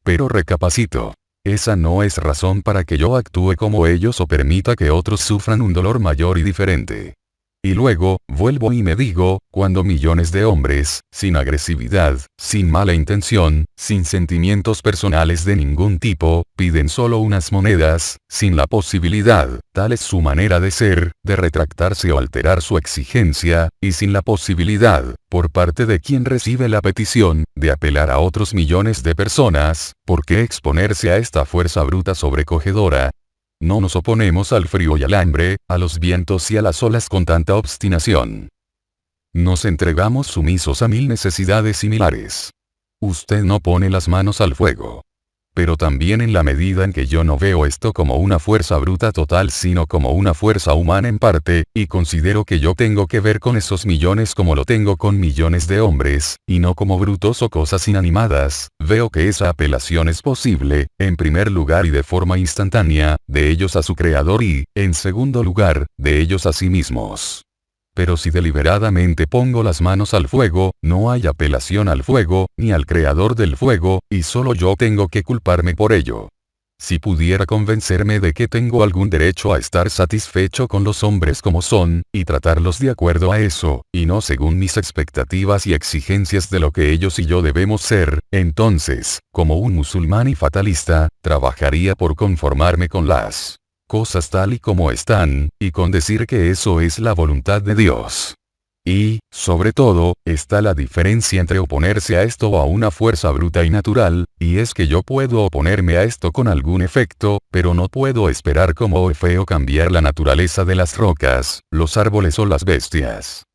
Pero recapacito. Esa no es razón para que yo actúe como ellos o permita que otros sufran un dolor mayor y diferente. Y luego, vuelvo y me digo, cuando millones de hombres, sin agresividad, sin mala intención, sin sentimientos personales de ningún tipo, piden solo unas monedas, sin la posibilidad, tal es su manera de ser, de retractarse o alterar su exigencia, y sin la posibilidad, por parte de quien recibe la petición, de apelar a otros millones de personas, ¿por qué exponerse a esta fuerza bruta sobrecogedora? No nos oponemos al frío y al hambre, a los vientos y a las olas con tanta obstinación. Nos entregamos sumisos a 1000 necesidades similares. Usted no pone las manos al fuego. pero también en la medida en que yo no veo esto como una fuerza bruta total sino como una fuerza humana en parte, y considero que yo tengo que ver con esos millones como lo tengo con millones de hombres, y no como brutos o cosas inanimadas, veo que esa apelación es posible, en primer lugar y de forma instantánea, de ellos a su creador y, en segundo lugar, de ellos a sí mismos. Pero si deliberadamente pongo las manos al fuego, no hay apelación al fuego, ni al creador del fuego, y solo yo tengo que culparme por ello. Si pudiera convencerme de que tengo algún derecho a estar satisfecho con los hombres como son, y tratarlos de acuerdo a eso, y no según mis expectativas y exigencias de lo que ellos y yo debemos ser, entonces, como un musulmán y fatalista, trabajaría por conformarme con las cosas tal y como están, y con decir que eso es la voluntad de Dios. Y, sobre todo, está la diferencia entre oponerse a esto o a una fuerza bruta y natural, y es que yo puedo oponerme a esto con algún efecto, pero no puedo esperar como Orfeo cambiar la naturaleza de las rocas, los árboles o las bestias.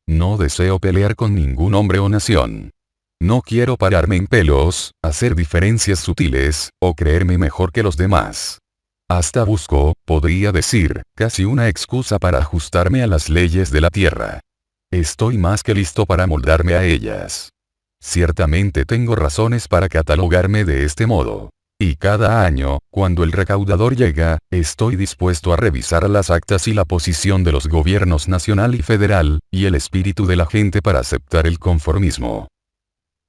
No deseo pelear con ningún hombre o nación. No quiero pararme en pelos, hacer diferencias sutiles, o creerme mejor que los demás. Hasta busco, podría decir, casi una excusa para ajustarme a las leyes de la tierra. Estoy más que listo para moldarme a ellas. Ciertamente tengo razones para catalogarme de este modo. Y cada año, cuando el recaudador llega, estoy dispuesto a revisar las actas y la posición de los gobiernos nacional y federal, y el espíritu de la gente para aceptar el conformismo.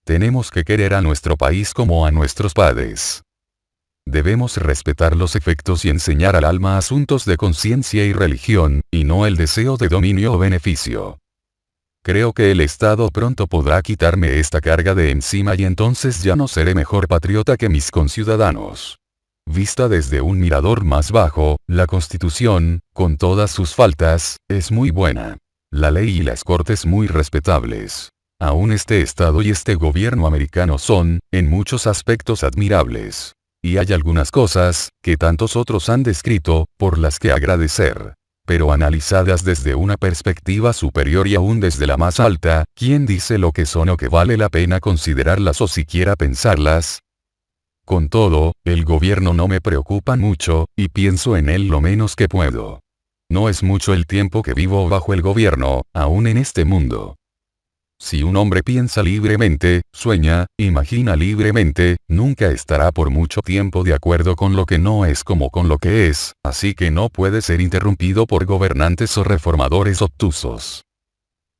Tenemos que querer a nuestro país como a nuestros padres. Debemos respetar los efectos y enseñar al alma asuntos de conciencia y religión, y no el deseo de dominio o beneficio. Creo que el Estado pronto podrá quitarme esta carga de encima y entonces ya no seré mejor patriota que mis conciudadanos. Vista desde un mirador más bajo, la Constitución, con todas sus faltas, es muy buena. La ley y las cortes muy respetables. Aún este Estado y este gobierno americano son, en muchos aspectos admirables. Y hay algunas cosas, que tantos otros han descrito, por las que agradecer. Pero analizadas desde una perspectiva superior y aún desde la más alta, ¿quién dice lo que son o que vale la pena considerarlas o siquiera pensarlas? Con todo, el gobierno no me preocupa mucho, y pienso en él lo menos que puedo. No es mucho el tiempo que vivo bajo el gobierno, aún en este mundo. Si un hombre piensa libremente, sueña, imagina libremente, nunca estará por mucho tiempo de acuerdo con lo que no es como con lo que es, así que no puede ser interrumpido por gobernantes o reformadores obtusos.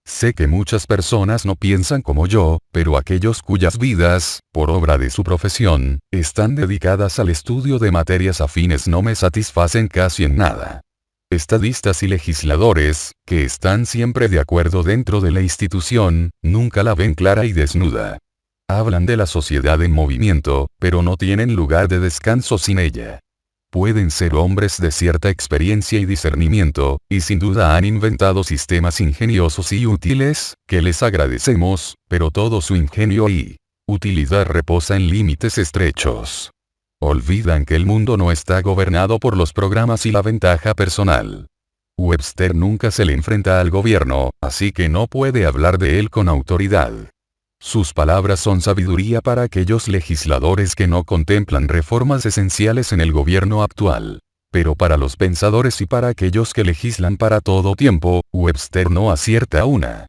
Sé que muchas personas no piensan como yo, pero aquellos cuyas vidas, por obra de su profesión, están dedicadas al estudio de materias afines no me satisfacen casi en nada. Estadistas y legisladores, que están siempre de acuerdo dentro de la institución, nunca la ven clara y desnuda. Hablan de la sociedad en movimiento, pero no tienen lugar de descanso sin ella. Pueden ser hombres de cierta experiencia y discernimiento, y sin duda han inventado sistemas ingeniosos y útiles, que les agradecemos, pero todo su ingenio y utilidad reposa en límites estrechos. Olvidan que el mundo no está gobernado por los programas y la ventaja personal. Webster nunca se le enfrenta al gobierno, así que no puede hablar de él con autoridad. Sus palabras son sabiduría para aquellos legisladores que no contemplan reformas esenciales en el gobierno actual. Pero para los pensadores y para aquellos que legislan para todo tiempo, Webster no acierta una.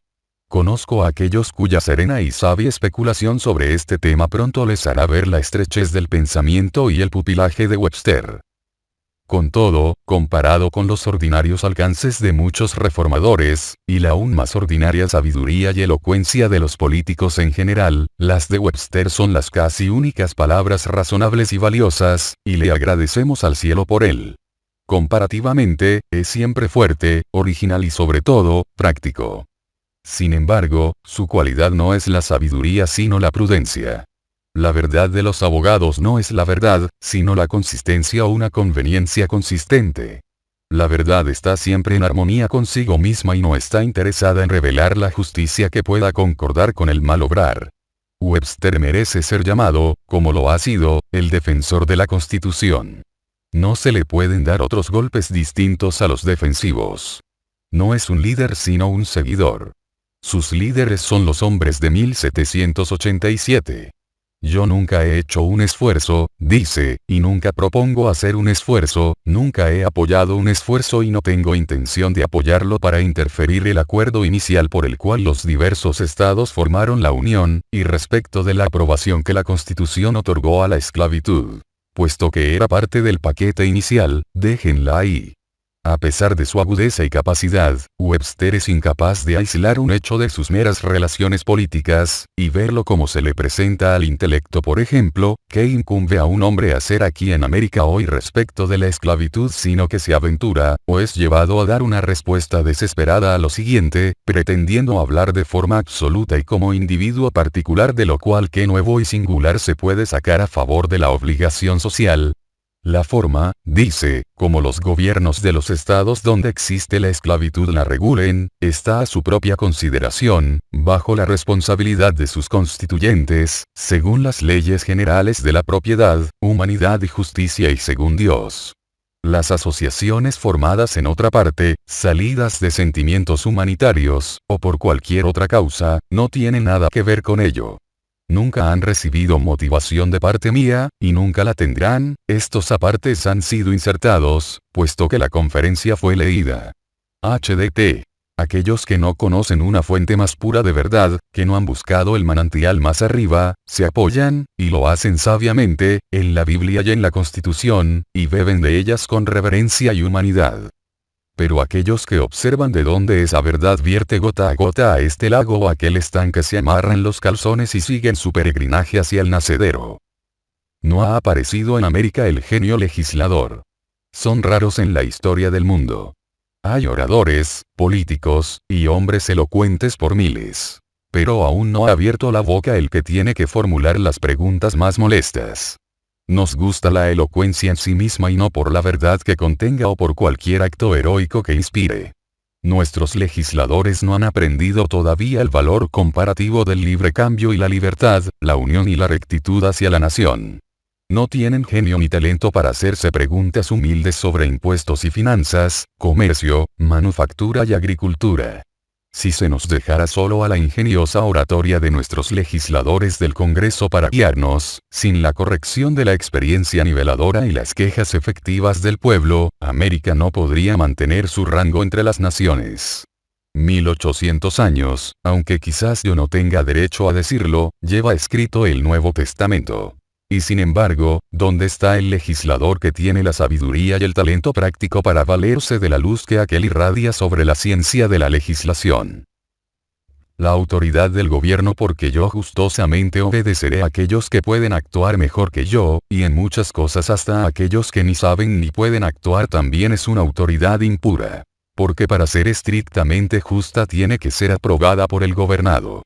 Conozco a aquellos cuya serena y sabia especulación sobre este tema pronto les hará ver la estrechez del pensamiento y el pupilaje de Webster. Con todo, comparado con los ordinarios alcances de muchos reformadores, y la aún más ordinaria sabiduría y elocuencia de los políticos en general, las de Webster son las casi únicas palabras razonables y valiosas, y le agradecemos al cielo por él. Comparativamente, es siempre fuerte, original y sobre todo, práctico. Sin embargo, su cualidad no es la sabiduría sino la prudencia. La verdad de los abogados no es la verdad, sino la consistencia o una conveniencia consistente. La verdad está siempre en armonía consigo misma y no está interesada en revelar la justicia que pueda concordar con el mal obrar. Webster merece ser llamado, como lo ha sido, el defensor de la Constitución. No se le pueden dar otros golpes distintos a los defensivos. No es un líder sino un seguidor. Sus líderes son los hombres de 1787. Yo nunca he hecho un esfuerzo, dice, y nunca propongo hacer un esfuerzo, nunca he apoyado un esfuerzo y no tengo intención de apoyarlo para interferir el acuerdo inicial por el cual los diversos estados formaron la Unión, y respecto de la aprobación que la Constitución otorgó a la esclavitud. Puesto que era parte del paquete inicial, déjenla ahí. A pesar de su agudeza y capacidad, Webster es incapaz de aislar un hecho de sus meras relaciones políticas, y verlo como se le presenta al intelecto. Por ejemplo, ¿qué incumbe a un hombre hacer aquí en América hoy respecto de la esclavitud sino que se aventura, o es llevado a dar una respuesta desesperada a lo siguiente, pretendiendo hablar de forma absoluta y como individuo particular de lo cual qué nuevo y singular se puede sacar a favor de la obligación social? La forma, dice, como los gobiernos de los estados donde existe la esclavitud la regulen, está a su propia consideración, bajo la responsabilidad de sus constituyentes, según las leyes generales de la propiedad, humanidad y justicia y según Dios. Las asociaciones formadas en otra parte, salidas de sentimientos humanitarios, o por cualquier otra causa, no tienen nada que ver con ello. Nunca han recibido motivación de parte mía, y nunca la tendrán, estos apartes han sido insertados, puesto que la conferencia fue leída. HDT. Aquellos que no conocen una fuente más pura de verdad, que no han buscado el manantial más arriba, se apoyan, y lo hacen sabiamente, en la Biblia y en la Constitución, y beben de ellas con reverencia y humanidad. Pero aquellos que observan de dónde esa verdad vierte gota a gota a este lago o aquel estanque se amarran los calzones y siguen su peregrinaje hacia el nacedero. No ha aparecido en América el genio legislador. Son raros en la historia del mundo. Hay oradores, políticos, y hombres elocuentes por miles. Pero aún no ha abierto la boca el que tiene que formular las preguntas más molestas. Nos gusta la elocuencia en sí misma y no por la verdad que contenga o por cualquier acto heroico que inspire. Nuestros legisladores no han aprendido todavía el valor comparativo del libre cambio y la libertad, la unión y la rectitud hacia la nación. No tienen genio ni talento para hacerse preguntas humildes sobre impuestos y finanzas, comercio, manufactura y agricultura. Si se nos dejara solo a la ingeniosa oratoria de nuestros legisladores del Congreso para guiarnos, sin la corrección de la experiencia niveladora y las quejas efectivas del pueblo, América no podría mantener su rango entre las naciones. 1800 años, aunque quizás yo no tenga derecho a decirlo, lleva escrito el Nuevo Testamento. Y sin embargo, ¿dónde está el legislador que tiene la sabiduría y el talento práctico para valerse de la luz que aquel irradia sobre la ciencia de la legislación? La autoridad del gobierno porque yo gustosamente obedeceré a aquellos que pueden actuar mejor que yo, y en muchas cosas hasta a aquellos que ni saben ni pueden actuar también es una autoridad impura. Porque para ser estrictamente justa tiene que ser aprobada por el gobernado.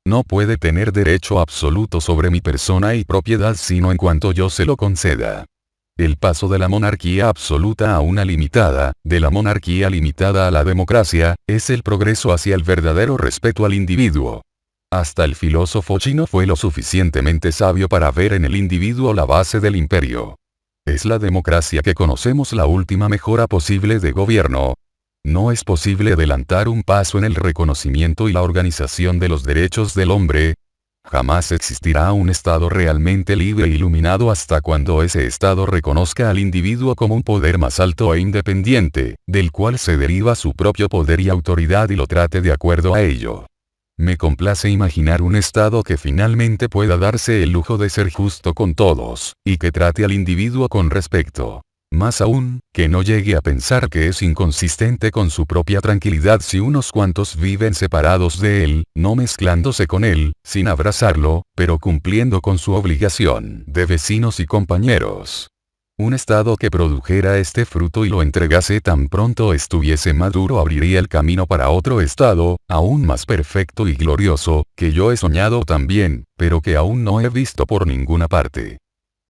No puede tener derecho absoluto sobre mi persona y propiedad sino en cuanto yo se lo conceda. El paso de la monarquía absoluta a una limitada, de la monarquía limitada a la democracia, es el progreso hacia el verdadero respeto al individuo. Hasta el filósofo chino fue lo suficientemente sabio para ver en el individuo la base del imperio. ¿Es la democracia que conocemos la última mejora posible de gobierno? No es posible adelantar un paso en el reconocimiento y la organización de los derechos del hombre. Jamás existirá un Estado realmente libre e iluminado hasta cuando ese Estado reconozca al individuo como un poder más alto e independiente, del cual se deriva su propio poder y autoridad y lo trate de acuerdo a ello. Me complace imaginar un Estado que finalmente pueda darse el lujo de ser justo con todos, y que trate al individuo con respeto. Más aún, que no llegue a pensar que es inconsistente con su propia tranquilidad si unos cuantos viven separados de él, no mezclándose con él, sin abrazarlo, pero cumpliendo con su obligación de vecinos y compañeros. Un Estado que produjera este fruto y lo entregase tan pronto estuviese maduro abriría el camino para otro Estado, aún más perfecto y glorioso, que yo he soñado también, pero que aún no he visto por ninguna parte.